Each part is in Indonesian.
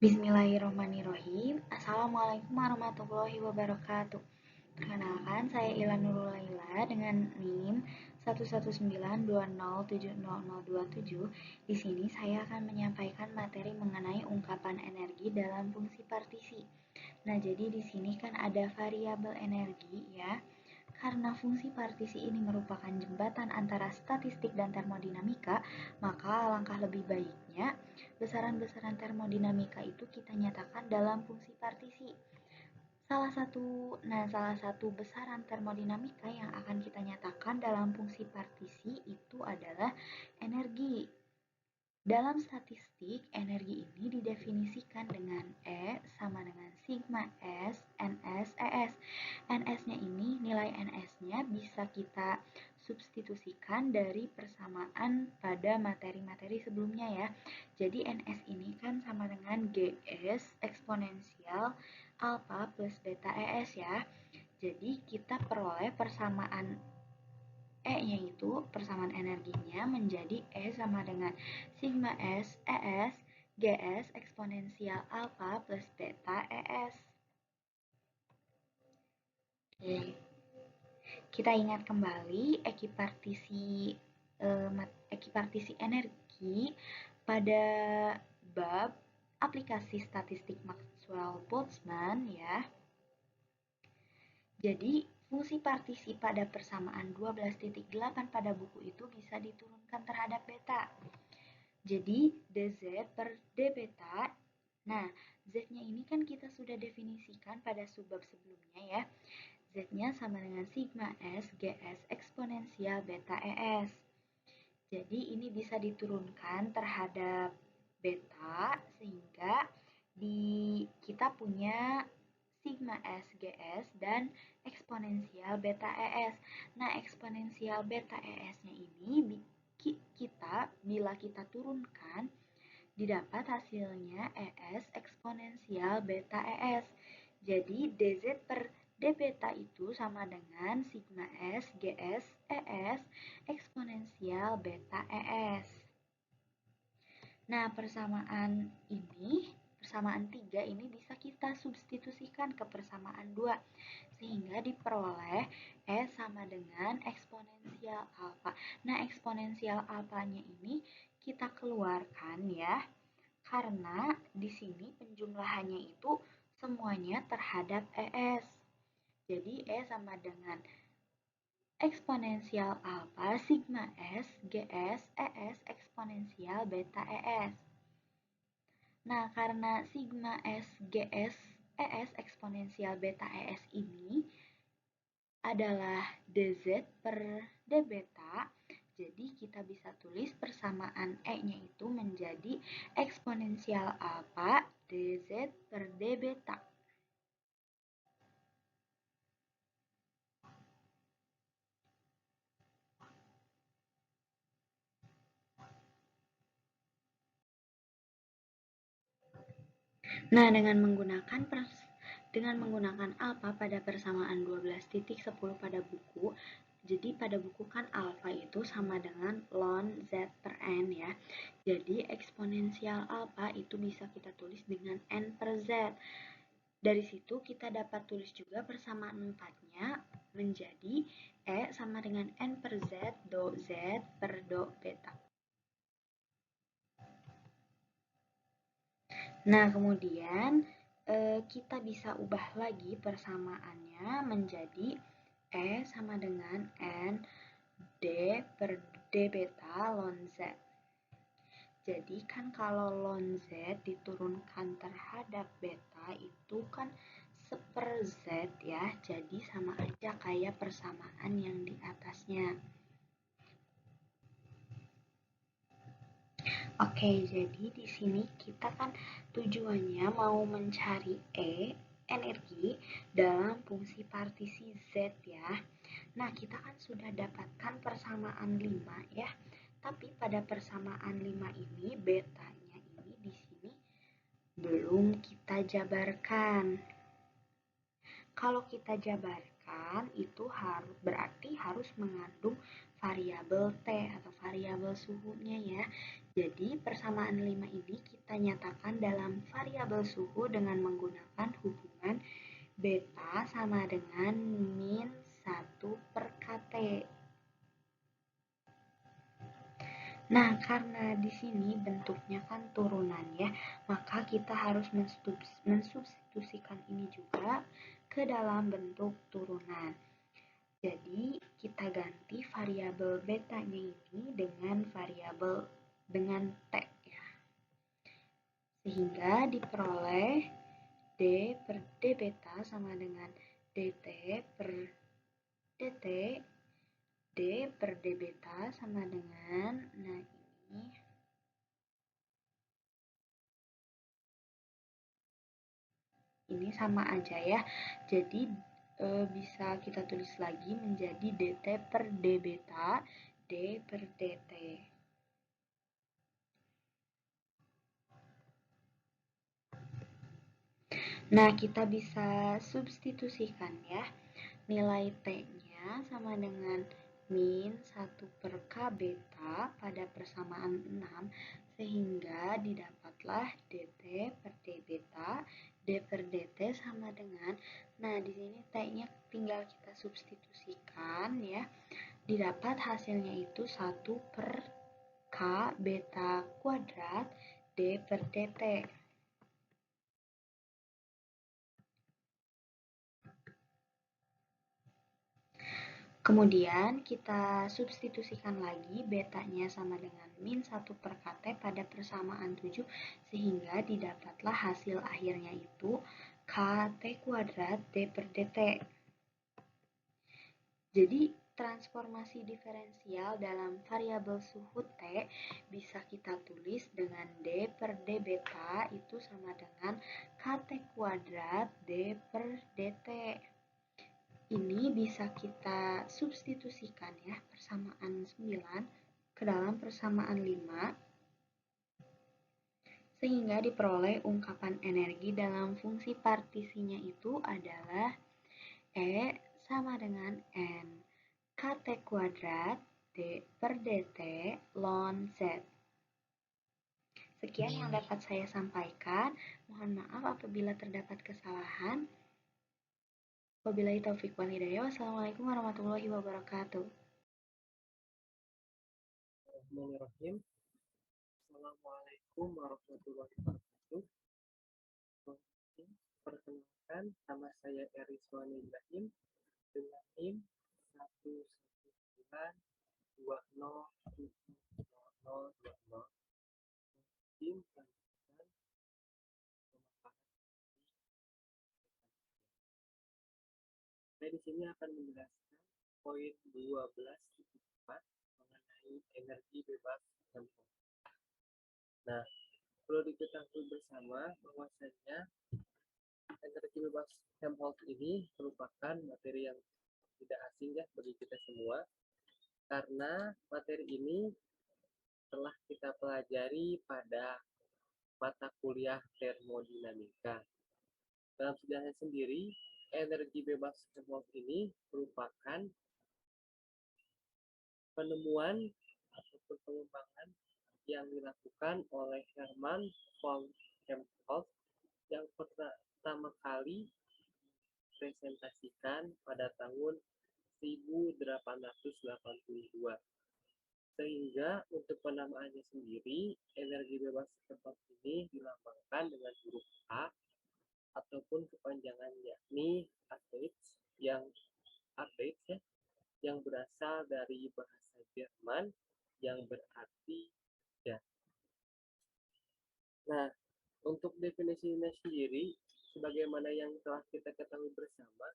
Bismillahirrahmanirrahim. Assalamualaikum warahmatullahi wabarakatuh. Perkenalkan, saya Ila Nurul Laila dengan NIM 119207007. Di sini saya akan menyampaikan materi mengenai ungkapan energi dalam fungsi partisi. Nah, jadi di sini kan ada variabel energi ya. Karena fungsi partisi ini merupakan jembatan antara statistik dan termodinamika, maka alangkah lebih baiknya besaran-besaran termodinamika itu kita nyatakan dalam fungsi partisi. Salah satu besaran termodinamika yang akan kita nyatakan dalam fungsi partisi itu adalah energi. Dalam statistik, energi ini didefinisikan dengan E sama dengan sigma S, NS, ES. NS-nya ini, nilai NS-nya bisa kita substitusikan dari persamaan pada materi-materi sebelumnya ya. Jadi NS ini kan sama dengan GS eksponensial alpha plus beta ES ya. Jadi kita peroleh persamaan E-nya itu persamaan energinya menjadi E sama dengan sigma S ES GS eksponensial alpha plus beta ES. Oke. Kita ingat kembali ekipartisi energi pada bab aplikasi statistik Maxwell-Boltzmann ya. Jadi, fungsi partisi pada persamaan 12.8 pada buku itu bisa diturunkan terhadap beta. Jadi, dz per d beta. Nah, z-nya ini kan kita sudah definisikan pada subbab sebelumnya ya. Z-nya sama dengan sigma S GS eksponensial beta ES. Jadi, ini bisa diturunkan terhadap beta sehingga kita punya sigma S GS dan eksponensial beta ES. Nah, eksponensial beta ES-nya ini bila kita turunkan didapat hasilnya ES eksponensial beta ES. Jadi dz per d beta itu sama dengan sigma S GS ES eksponensial beta ES. Nah, persamaan 3 ini bisa kita substitusikan ke persamaan 2 sehingga diperoleh E sama dengan eksponensial alfa. Nah, eksponensial alfanya ini kita keluarkan ya, karena di sini penjumlahannya itu semuanya terhadap ES. Jadi E sama dengan eksponensial alfa sigma S GS ES eksponensial beta ES. Nah, karena sigma S GS ES eksponensial beta ES ini adalah dz per d beta, jadi kita bisa tulis persamaan E-nya itu menjadi eksponensial alfa dz per d beta. Nah, dengan menggunakan alfa pada persamaan 12.10 pada buku, jadi pada buku kan alfa itu sama dengan ln z per n ya. Jadi eksponensial alfa itu bisa kita tulis dengan n per z. Dari situ kita dapat tulis juga persamaan 4-nya menjadi E sama dengan n per z do z per do beta. Nah, kemudian kita bisa ubah lagi persamaannya menjadi E sama dengan N D per D beta ln Z. Jadi kan kalau ln Z diturunkan terhadap beta itu kan seper Z ya, jadi sama aja kayak persamaan yang di atasnya. Oke, jadi di sini kita kan tujuannya mau mencari energi dalam fungsi partisi Z ya. Nah, kita kan sudah dapatkan persamaan 5 ya. Tapi pada persamaan 5 ini betanya ini di sini belum kita jabarkan. Kalau kita jabarkan itu berarti harus mengandung variabel T atau variabel suhunya ya. Jadi persamaan 5 ini kita nyatakan dalam variabel suhu dengan menggunakan hubungan beta sama dengan min 1 per kT. Nah, karena di sini bentuknya kan turunan ya, maka kita harus mensubstitusikan ini juga ke dalam bentuk turunan. Jadi, kita ganti variabel betanya ini dengan variabel dengan T ya. Sehingga diperoleh D per D beta sama dengan DT per DT, D per D beta sama dengan, nah ini sama aja ya. Jadi bisa kita tulis lagi menjadi dt per d beta, d per dt. Nah, kita bisa substitusikan ya. Nilai T-nya sama dengan min 1 per K beta pada persamaan 6, sehingga didapatlah dt per d beta, d per dt sama dengan, nah di sini T-nya tinggal kita substitusikan ya, didapat hasilnya itu 1 per K beta kuadrat d per dt. Kemudian kita substitusikan lagi betanya sama dengan min 1 per kT pada persamaan 7 sehingga didapatlah hasil akhirnya itu kT kuadrat d per dt. Jadi transformasi diferensial dalam variabel suhu T bisa kita tulis dengan d per d beta itu sama dengan kT kuadrat d per dt. Ini bisa kita substitusikan ya, persamaan 9 ke dalam persamaan 5, sehingga diperoleh ungkapan energi dalam fungsi partisinya itu adalah E sama dengan N kT kuadrat D per dt ln Z. Sekian yang dapat saya sampaikan. Mohon maaf apabila terdapat kesalahan. Wabillahi taufiq wal hidayah. Wassalamualaikum warahmatullahi wabarakatuh. Bismillahirrahmanirrahim. Assalamualaikum warahmatullahi wabarakatuh. Perkenalkan, nama saya Eriswani Ibrahim dengan NIM 11920700020. Tim melanjutkan pemaparan. Saya di sini akan menjelaskan poin 12.4 mengenai energi bebas Helmholtz. Nah, perlu diketahui bersama bahwasanya energi bebas Helmholtz ini merupakan materi yang tidak asing ya bagi kita semua, karena materi ini telah kita pelajari pada mata kuliah termodinamika. Dalam sejarahnya sendiri, energi bebas Helmholtz ini merupakan penemuan ataupun pengembangan yang dilakukan oleh Hermann von Helmholtz yang pertama kali presentasikan pada tahun 1882. Sehingga untuk penamaannya sendiri, energi bebas Helmholtz ini dilambangkan dengan huruf A ataupun kepanjangan yakni Arbeits ya, yang berasal dari bahasa Jerman yang berarti ya. Nah, untuk definisinya sendiri, sebagaimana yang telah kita ketahui bersama,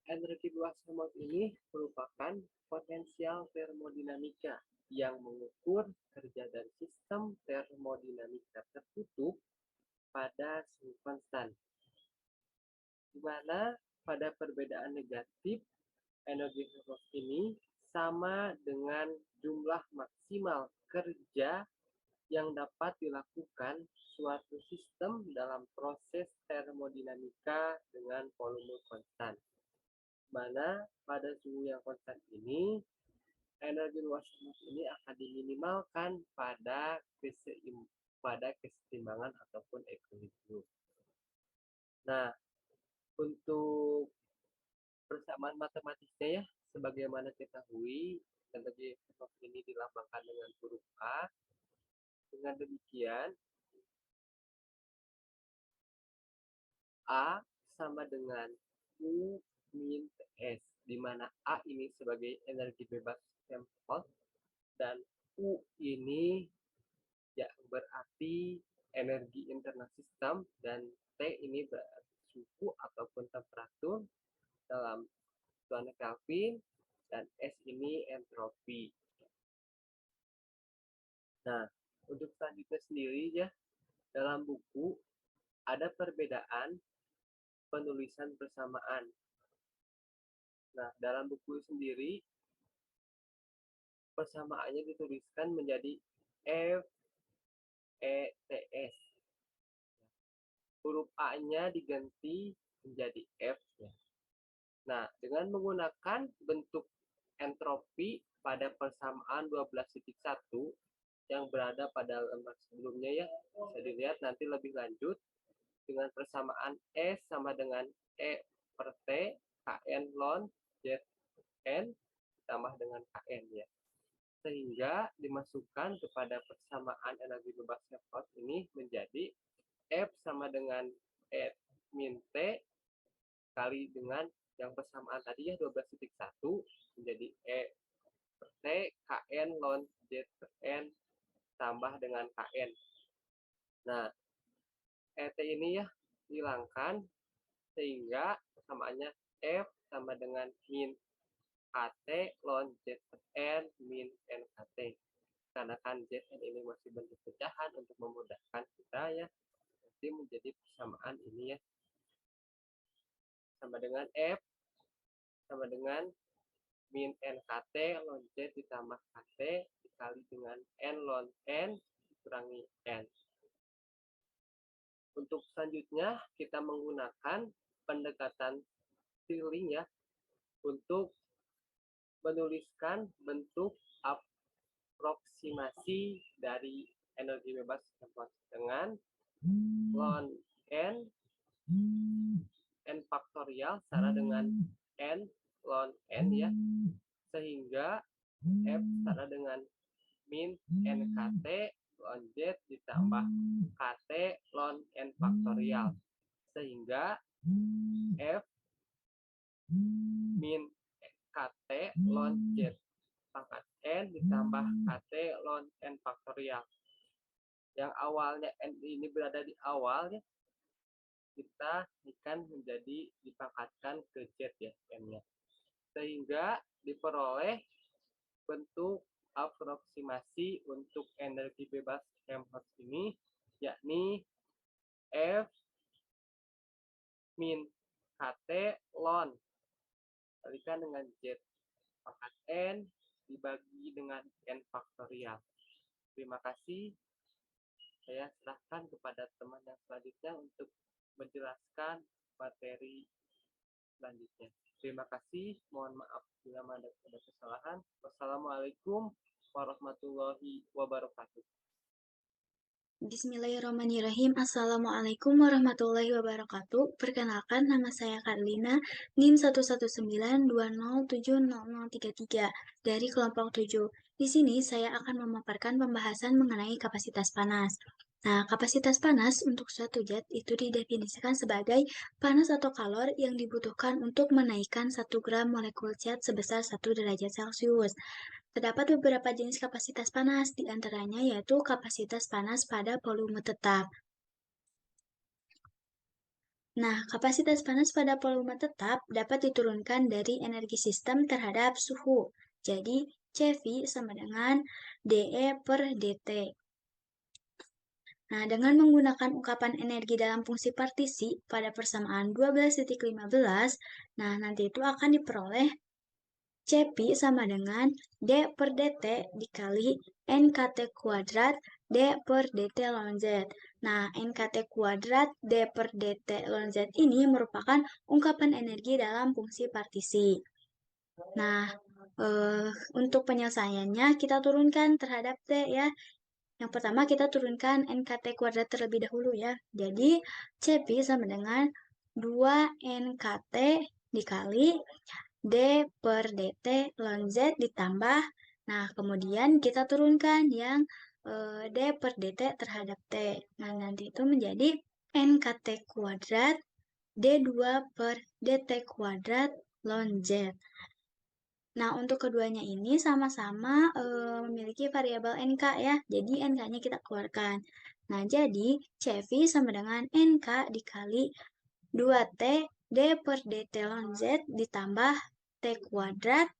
energi bebas Helmholtz ini merupakan potensial termodinamika yang mengukur kerja dari sistem termodinamika tertutup pada suhu konstan, di mana pada perbedaan negatif energi Helmholtz ini sama dengan jumlah maksimal kerja yang dapat dilakukan suatu sistem dalam proses termodinamika dengan volume konstan. mana pada suhu yang konstan ini energi luas ini akan diminimalkan pada keseimbangan ataupun equilibrium. Nah, untuk persamaan matematisnya ya, sebagaimana kita ketahui, energi ini dilambangkan dengan huruf A. Dengan demikian, A sama dengan U min TS, di mana A ini sebagai energi bebas Helmholtz dan U ini ya berarti energi internal sistem dan T ini berarti suhu ataupun temperatur dalam zona Kelvin dan S ini entropi. Nah, untuk selanjutnya sendiri ya, dalam buku ada perbedaan penulisan persamaan. Nah, dalam buku sendiri persamaannya dituliskan menjadi F E T S. Huruf A-nya diganti menjadi F ya. Nah, dengan menggunakan bentuk entropi pada persamaan 12.1 yang berada pada lembar sebelumnya ya, bisa dilihat nanti lebih lanjut dengan persamaan S sama dengan E per T Kn ln Zn ditambah dengan Kn ya. Sehingga dimasukkan kepada persamaan energi bebas Helmholtz ini menjadi F sama dengan E min T kali dengan yang persamaan tadi ya 12.1 menjadi E per T Kn ln Zn tambah dengan Kn. Nah, ET ini ya dihilangkan sehingga persamaannya F sama dengan min KT ln Zn min NKT. Karena kan Zn ini masih bentuk pecahan untuk memudahkan kita ya, nanti menjadi persamaan ini ya sama dengan F sama dengan min NKT ln Z ditambah KT dikali dengan N ln N dikurangi N. Untuk selanjutnya kita menggunakan pendekatan Stirling ya untuk menuliskan bentuk aproksimasi dari energi bebas dengan ln n faktorial setara dengan n ln n ya, sehingga F setara dengan min NKT ln Z ditambah KT ln n faktorial, sehingga F min KT ln Z pangkat N ditambah KT ln N faktorial. Yang awalnya N ini berada di awal ya, kita akan menjadi dipangkatkan ke Z ya N-nya. Sehingga diperoleh bentuk aproksimasi untuk energi bebas Helmholtz ini, yakni F min KT ln kalikan dengan Z pangkat N dibagi dengan N faktorial. Terima kasih. Saya serahkan kepada teman yang selanjutnya untuk menjelaskan materi selanjutnya. Terima kasih. Mohon maaf bila ada kesalahan. Wassalamualaikum warahmatullahi wabarakatuh. Bismillahirrahmanirrahim. Assalamualaikum warahmatullahi wabarakatuh. Perkenalkan, nama saya Karlina, NIM 11920700033 dari kelompok 7. Di sini saya akan memaparkan pembahasan mengenai kapasitas panas. Nah, kapasitas panas untuk suatu zat itu didefinisikan sebagai panas atau kalor yang dibutuhkan untuk menaikkan 1 gram molekul zat sebesar 1 derajat Celcius. Terdapat beberapa jenis kapasitas panas, di antaranya yaitu kapasitas panas pada volume tetap. Nah, kapasitas panas pada volume tetap dapat diturunkan dari energi sistem terhadap suhu. Jadi, CV sama dengan dE per dt. Nah, dengan menggunakan ungkapan energi dalam fungsi partisi pada persamaan 12.15, nah nanti itu akan diperoleh Cp sama dengan D per dt dikali NKT kuadrat D per dt ln Z. Nah, NKT kuadrat D per dt ln Z ini merupakan ungkapan energi dalam fungsi partisi. Nah, untuk penyelesaiannya kita turunkan terhadap T ya. Yang pertama kita turunkan NKT kuadrat terlebih dahulu ya. Jadi CP sama dengan 2NKT dikali D per dt ln Z ditambah. Nah, kemudian kita turunkan yang D per dt terhadap T. Nah, nanti itu menjadi NKT kuadrat D2 per dt kuadrat ln Z. Nah, untuk keduanya ini sama-sama memiliki variabel NK ya. Jadi, NK-nya kita keluarkan. Nah, jadi CV sama dengan NK dikali 2T D per dt ln Z ditambah T kuadrat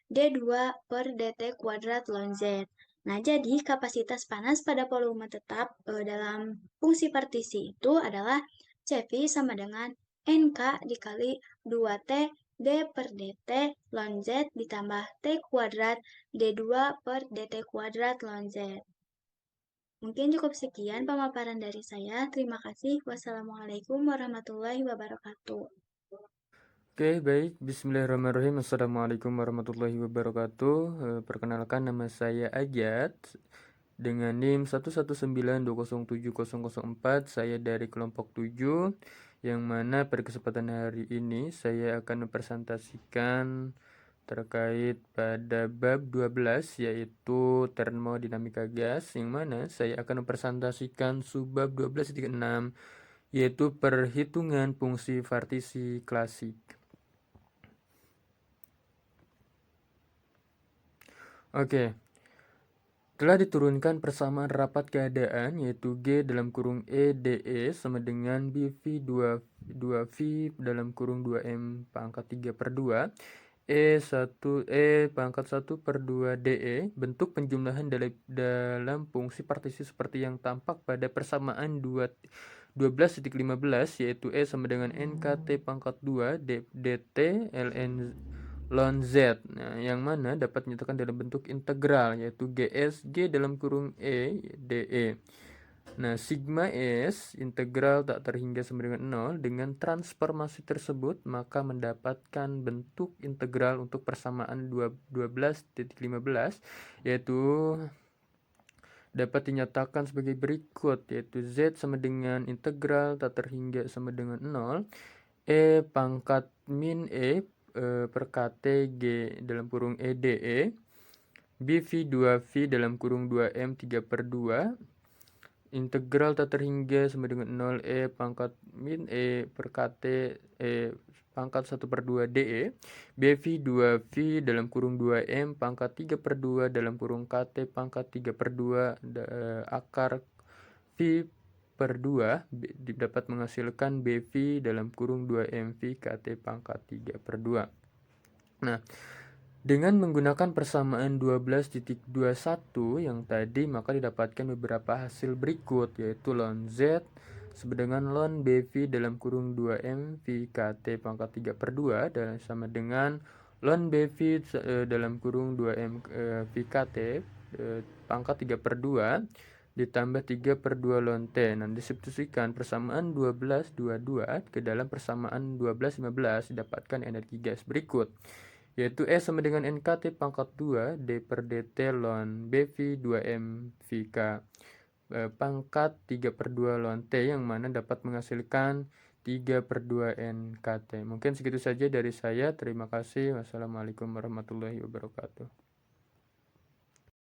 D2 per dt kuadrat ln Z. Nah, jadi kapasitas panas pada volume tetap dalam fungsi partisi itu adalah CV sama dengan NK dikali 2T D per dt ln Z ditambah T kuadrat D2 per dt kuadrat ln Z. Mungkin cukup sekian pemaparan dari saya. Terima kasih. Wassalamualaikum warahmatullahi wabarakatuh. Oke, baik. Bismillahirrahmanirrahim. Assalamualaikum warahmatullahi wabarakatuh. Perkenalkan, nama saya Ajat dengan NIM 119207004. Saya dari kelompok 7, yang mana pada kesempatan hari ini saya akan mempresentasikan terkait pada bab 12, yaitu termodinamika gas, yang mana saya akan mempresentasikan subbab 12.6, yaitu perhitungan fungsi partisi klasik. Oke, telah diturunkan persamaan rapat keadaan, yaitu G dalam kurung E DE sama dengan BV 2V dalam kurung 2M pangkat 3 per 2 E pangkat 1 per 2 DE. Bentuk penjumlahan dalam fungsi partisi seperti yang tampak pada persamaan 12.15, yaitu E sama dengan NKT pangkat 2 DT ln Z. Nah, yang mana dapat dinyatakan dalam bentuk integral, yaitu GS G dalam kurung E DE. Nah, sigma S integral tak terhingga sama dengan 0. Dengan transformasi tersebut, maka mendapatkan bentuk integral untuk persamaan 12.15, yaitu dapat dinyatakan sebagai berikut, yaitu Z sama dengan integral tak terhingga sama dengan 0 E pangkat min E per KT G dalam kurung E DE BV 2V dalam kurung 2M 3 per 2 integral tak terhingga sama dengan 0 E pangkat min E per KT E pangkat 1 per 2 DE BV 2V dalam kurung 2M pangkat 3 per 2 dalam kurung KT pangkat 3 per 2 akar V per 2 dapat menghasilkan BV dalam kurung 2MV KT pangkat 3 per 2. Nah, dengan menggunakan persamaan 12.21 yang tadi, maka didapatkan beberapa hasil berikut, yaitu ln Z sama dengan ln BV dalam kurung 2M V KT pangkat 3 per 2 dan sama dengan ln BV dalam kurung 2M V KT pangkat 3 per 2 ditambah 3 per 2 ln T. Nah, disubstitusikan persamaan 12.22 ke dalam persamaan 12.15 didapatkan energi gas berikut, yaitu E sama dengan NKT pangkat 2 D per DT ln BV 2M VK pangkat 3 per 2 ln T, yang mana dapat menghasilkan 3 per 2 NKT. Mungkin segitu saja dari saya. Terima kasih. Wassalamualaikum warahmatullahi wabarakatuh.